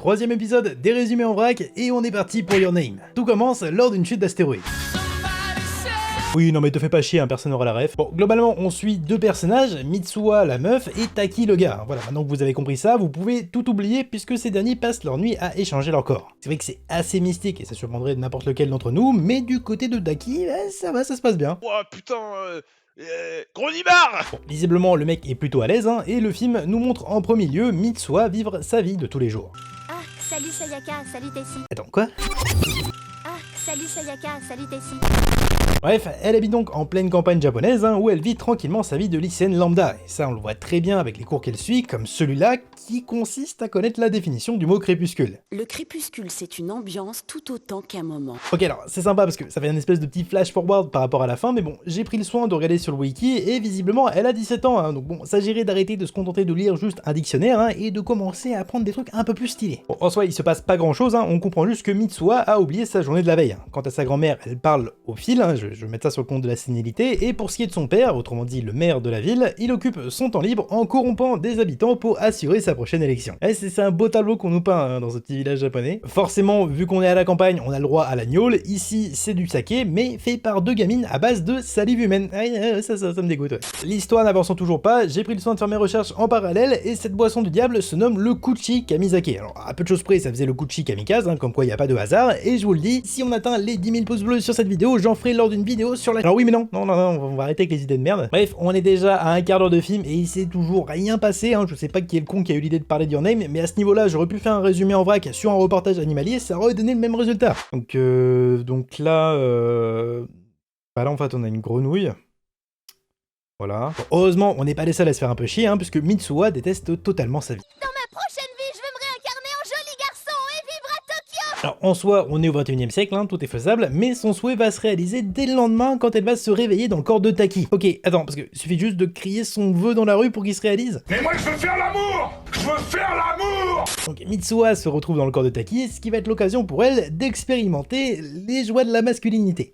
Troisième épisode des résumés en vrac et on est parti pour Your Name. Tout commence lors d'une chute d'astéroïde. Oui, non mais te fais pas chier, hein, personne n'aura la ref. Bon, globalement, on suit deux personnages, Mitsuha la meuf et Taki le gars. Voilà, maintenant que vous avez compris ça, vous pouvez tout oublier puisque ces derniers passent leur nuit à échanger leur corps. C'est vrai que c'est assez mystique et ça surprendrait n'importe lequel d'entre nous, mais du côté de Taki, ça va, ça se passe bien. Oh putain, gros nibar. Bon, visiblement, le mec est plutôt à l'aise, hein, et le film nous montre en premier lieu Mitsuha vivre sa vie de tous les jours. Ah, salut Sayaka, salut Tessie. Attends, quoi ? Ah, salut Sayaka, salut Tessie. Bref, elle habite donc en pleine campagne japonaise, hein, où elle vit tranquillement sa vie de lycéenne lambda, et ça on le voit très bien avec les cours qu'elle suit, comme celui-là, qui consiste à connaître la définition du mot crépuscule. Le crépuscule, c'est une ambiance tout autant qu'un moment. Ok, alors c'est sympa parce que ça fait un espèce de petit flash forward par rapport à la fin, mais bon, j'ai pris le soin de regarder sur le wiki, et visiblement elle a 17 ans, hein, donc bon, s'agirait d'arrêter de se contenter de lire juste un dictionnaire, hein, et de commencer à apprendre des trucs un peu plus stylés. Bon, en soi, il se passe pas grand chose, hein, on comprend juste que Mitsuha a oublié sa journée de la veille. Quant à sa grand-mère, elle parle au fil, hein, je vais mettre ça sur le compte de la sénilité, et pour ce qui est de son père, autrement dit le maire de la ville, il occupe son temps libre en corrompant des habitants pour assurer sa prochaine élection. Et c'est un beau tableau qu'on nous peint, hein, dans ce petit village japonais. Forcément, vu qu'on est à la campagne, on a le droit à la gnôle, ici c'est du saké, mais fait par deux gamines à base de salive humaine. Ça me dégoûte, ouais. L'histoire n'avançant toujours pas, j'ai pris le soin de faire mes recherches en parallèle, et cette boisson du diable se nomme le Kuchi Kamizake. Alors, à peu de choses près, ça faisait le Kuchi Kamikaze, hein, comme quoi il n'y a pas de hasard, et je vous le dis, si on atteint les 10 000 pouces bleus sur cette vidéo, j'en ferai lors d'une vidéo sur la... Alors oui mais non, on va arrêter avec les idées de merde. Bref, on est déjà à un quart d'heure de film, et il s'est toujours rien passé, hein. Je sais pas qui est le con qui a eu l'idée de parler de Your Name, mais à ce niveau-là, j'aurais pu faire un résumé en vrac sur un reportage animalier, ça aurait donné le même résultat. Donc là... Bah là en fait on a une grenouille. Voilà. Bon, heureusement, on n'est pas les seuls à se faire un peu chier, hein, puisque Mitsuha déteste totalement sa vie. Dans ma prochaine vie, je veux me réincarner en joli garçon et vivre à Tokyo. Alors en soi, on est au 21e siècle, hein, tout est faisable, mais son souhait va se réaliser dès le lendemain quand elle va se réveiller dans le corps de Taki. Ok, attends, parce que suffit juste de crier son vœu dans la rue pour qu'il se réalise. Mais moi je veux faire l'amour. Je veux faire l'amour. Donc Mitsuha se retrouve dans le corps de Taki, ce qui va être l'occasion pour elle d'expérimenter les joies de la masculinité.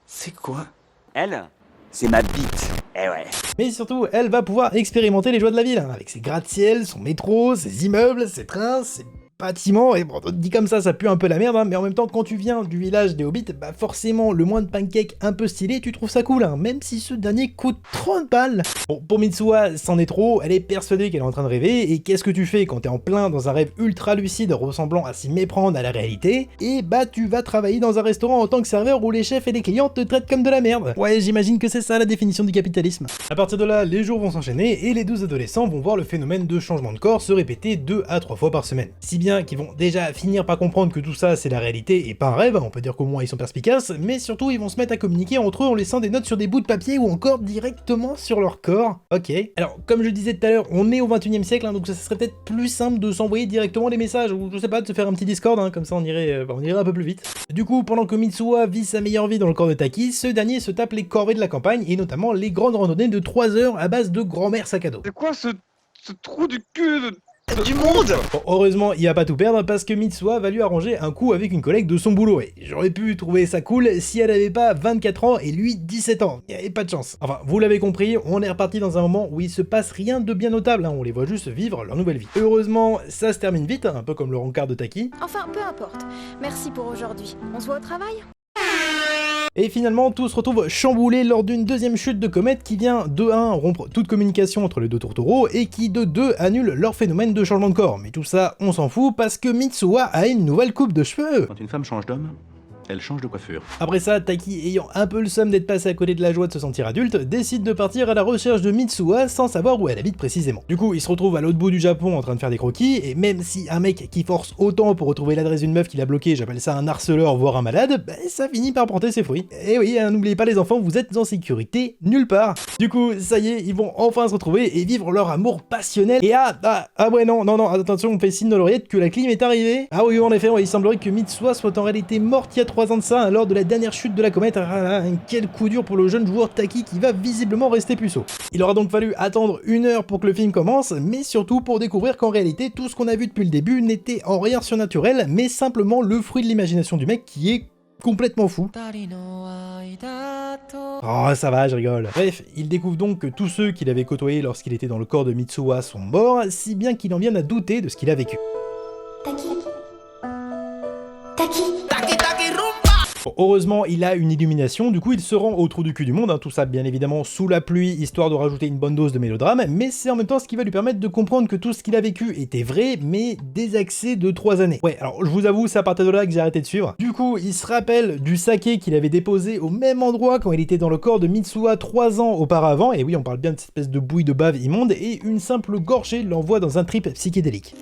C'est quoi? Elle? C'est ma bite. Eh ouais. Mais surtout, elle va pouvoir expérimenter les joies de la ville, hein, avec ses gratte-ciel, son métro, ses immeubles, ses trains, ses bâtiments, et bon, dit comme ça pue un peu la merde, hein, mais en même temps, quand tu viens du village des Hobbits, bah forcément, le moins de pancakes un peu stylé, tu trouves ça cool, hein, même si ce dernier coûte 30 balles. Bon, pour Mitsuha, c'en est trop, elle est persuadée qu'elle est en train de rêver, et qu'est-ce que tu fais quand t'es en plein dans un rêve ultra lucide ressemblant à s'y méprendre à la réalité? Et bah, tu vas travailler dans un restaurant en tant que serveur où les chefs et les clients te traitent comme de la merde. Ouais, j'imagine que c'est ça la définition du capitalisme. À partir de là, les jours vont s'enchaîner, et les 12 adolescents vont voir le phénomène de changement de corps se répéter 2 à 3 fois par semaine. Si bien qu'ils vont déjà finir par comprendre que tout ça c'est la réalité et pas un rêve, on peut dire qu'au moins ils sont perspicaces, mais surtout ils vont se mettre à communiquer entre eux en laissant des notes sur des bouts de papier ou encore directement sur leur corps. Ok. Alors comme je disais tout à l'heure, on est au 21e siècle, hein, donc ça serait peut-être plus simple de s'envoyer directement les messages, ou je sais pas, de se faire un petit Discord, hein, comme ça on irait un peu plus vite. Du coup, pendant que Mitsuha vit sa meilleure vie dans le corps de Taki, ce dernier se tape les corvées de la campagne, et notamment les grandes randonnées de 3 heures à base de grand-mère sac à dos. C'est quoi ce trou du cul Du monde. Bon, heureusement, il va pas tout perdre parce que Mitsuha va lui arranger un coup avec une collègue de son boulot. Et j'aurais pu trouver ça cool si elle avait pas 24 ans et lui 17 ans. Il y avait pas de chance. Enfin, vous l'avez compris, on est reparti dans un moment où il se passe rien de bien notable, hein. On les voit juste vivre leur nouvelle vie. Heureusement, ça se termine vite, un peu comme le rencard de Taki. Enfin, peu importe. Merci pour aujourd'hui. On se voit au travail? Et finalement, tout se retrouve chamboulé lors d'une deuxième chute de comète qui vient de 1 rompre toute communication entre les deux tourtereaux et qui de 2 annule leur phénomène de changement de corps. Mais tout ça, on s'en fout parce que Mitsuha a une nouvelle coupe de cheveux. Quand une femme change d'homme, elle change de coiffure. Après ça, Taki, ayant un peu le seum d'être passé à côté de la joie de se sentir adulte, décide de partir à la recherche de Mitsuha sans savoir où elle habite précisément. Du coup, il se retrouve à l'autre bout du Japon en train de faire des croquis, et même si un mec qui force autant pour retrouver l'adresse d'une meuf qu'il a bloquée, j'appelle ça un harceleur voire un malade, bah ça finit par porter ses fruits. Et oui, hein, n'oubliez pas les enfants, vous êtes en sécurité nulle part. Du coup, ça y est, ils vont enfin se retrouver et vivre leur amour passionnel. Et ouais non, attention, on fait signe de l'oreillette que la clim est arrivée. Ah oui, en effet, ouais, il semblerait que Mitsuha soit en réalité morte il y a 3 ans de ça, hein, lors de la dernière chute de la comète. Quel coup dur pour le jeune joueur Taki qui va visiblement rester puceau. Il aura donc fallu attendre 1 heure pour que le film commence, mais surtout pour découvrir qu'en réalité tout ce qu'on a vu depuis le début n'était en rien surnaturel, mais simplement le fruit de l'imagination du mec qui est complètement fou. Oh, ça va, je rigole. Bref, il découvre donc que tous ceux qu'il avait côtoyés lorsqu'il était dans le corps de Mitsuha sont morts, si bien qu'il en vient à douter de ce qu'il a vécu. Bon, heureusement, il a une illumination, du coup il se rend au trou du cul du monde, hein, tout ça bien évidemment sous la pluie, histoire de rajouter une bonne dose de mélodrame, mais c'est en même temps ce qui va lui permettre de comprendre que tout ce qu'il a vécu était vrai, mais désaxé de 3 années. Ouais, alors je vous avoue, c'est à partir de là que j'ai arrêté de suivre. Du coup, il se rappelle du saké qu'il avait déposé au même endroit quand il était dans le corps de Mitsuha 3 ans auparavant, et oui, on parle bien de cette espèce de bouille de bave immonde, et une simple gorgée l'envoie dans un trip psychédélique.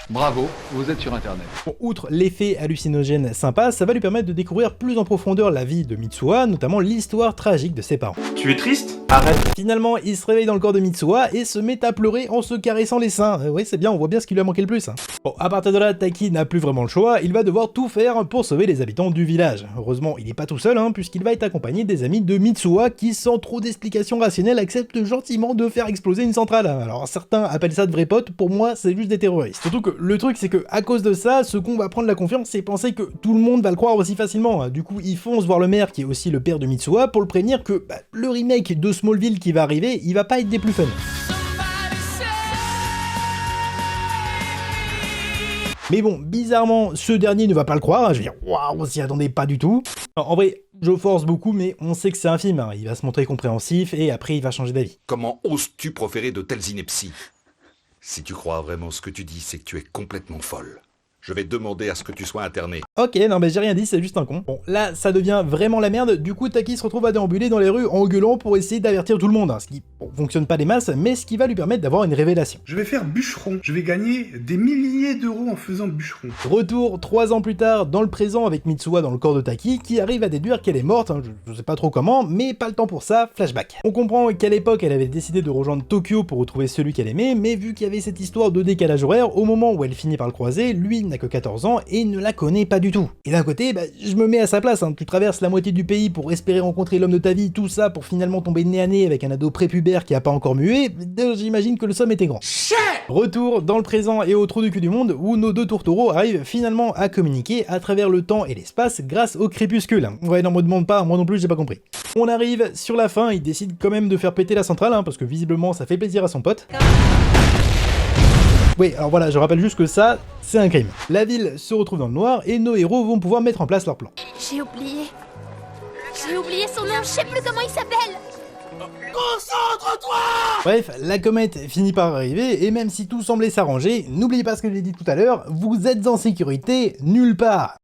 Bravo, vous êtes sur internet. Bon, outre l'effet hallucinogène sympa, ça va lui permettre de découvrir plus en profondeur la vie de Mitsuha, notamment l'histoire tragique de ses parents. Tu es triste? Arrête. Finalement, il se réveille dans le corps de Mitsuha et se met à pleurer en se caressant les seins. Oui, c'est bien, on voit bien ce qui lui a manqué le plus. Hein. Bon, à partir de là, Taki n'a plus vraiment le choix, il va devoir tout faire pour sauver les habitants du village. Heureusement, il n'est pas tout seul, hein, puisqu'il va être accompagné des amis de Mitsuha qui, sans trop d'explications rationnelles, acceptent gentiment de faire exploser une centrale. Alors certains appellent ça de vrais potes, pour moi, c'est juste des terroristes. Surtout que le truc, c'est que à cause de ça, ce con va prendre la confiance et penser que tout le monde va le croire aussi facilement. Du coup, il fonce voir le maire, qui est aussi le père de Mitsuha, pour le prévenir que le remake de Smallville qui va arriver, il va pas être des plus fun. Mais bon, bizarrement, ce dernier ne va pas le croire, je veux dire, waouh, on s'y attendait pas du tout. Alors, en vrai, je force beaucoup, mais on sait que c'est un film, hein. Il va se montrer compréhensif et après il va changer d'avis. Comment oses-tu proférer de telles inepties? Si tu crois vraiment ce que tu dis, c'est que tu es complètement folle. Je vais demander à ce que tu sois interné. Ok, non mais j'ai rien dit, c'est juste un con. Bon, là, ça devient vraiment la merde, du coup Taki se retrouve à déambuler dans les rues en gueulant pour essayer d'avertir tout le monde, hein, ce qui fonctionne pas des masses, mais ce qui va lui permettre d'avoir une révélation. Je vais faire bûcheron, je vais gagner des milliers d'euros en faisant bûcheron. Retour 3 ans plus tard, dans le présent avec Mitsuha dans le corps de Taki, qui arrive à déduire qu'elle est morte, hein, je sais pas trop comment, mais pas le temps pour ça, flashback. On comprend qu'à l'époque, elle avait décidé de rejoindre Tokyo pour retrouver celui qu'elle aimait, mais vu qu'il y avait cette histoire de décalage horaire, au moment où elle finit par le croiser, lui n'a que 14 ans et ne la connaît pas du tout. Et d'un côté, je me mets à sa place, hein. Tu traverses la moitié du pays pour espérer rencontrer l'homme de ta vie, tout ça pour finalement tomber nez à nez avec un ado prépubère qui a pas encore mué, j'imagine que le somme était grand. Retour dans le présent et au trou du cul du monde, où nos deux tourtereaux arrivent finalement à communiquer à travers le temps et l'espace grâce au crépuscule. Ouais, non, me demande pas, moi non plus j'ai pas compris. On arrive sur la fin, il décide quand même de faire péter la centrale, hein, parce que visiblement ça fait plaisir à son pote. Oui, alors voilà, je rappelle juste que ça, c'est un crime. La ville se retrouve dans le noir et nos héros vont pouvoir mettre en place leur plan. J'ai oublié son nom, je sais plus comment il s'appelle. Concentre-toi! Bref, la comète finit par arriver et même si tout semblait s'arranger, n'oubliez pas ce que j'ai dit tout à l'heure, vous êtes en sécurité nulle part.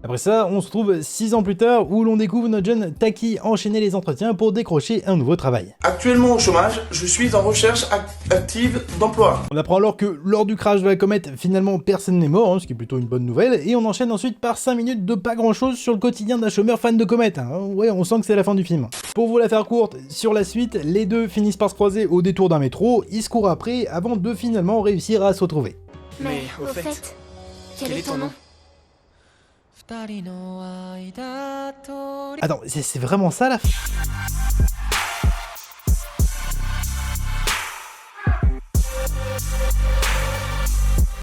Après ça, on se trouve 6 ans plus tard où l'on découvre notre jeune Taki enchaîner les entretiens pour décrocher un nouveau travail. Actuellement au chômage, je suis en recherche active d'emploi. On apprend alors que lors du crash de la comète, finalement personne n'est mort, hein, ce qui est plutôt une bonne nouvelle, et on enchaîne ensuite par 5 minutes de pas grand chose sur le quotidien d'un chômeur fan de comète. Hein. Ouais, on sent que c'est la fin du film. Pour vous la faire courte, sur la suite, les deux finissent par se croiser au détour d'un métro, ils se courent après avant de finalement réussir à se retrouver. Mais au fait, quel est ton nom? Attends, c'est vraiment ça la fin?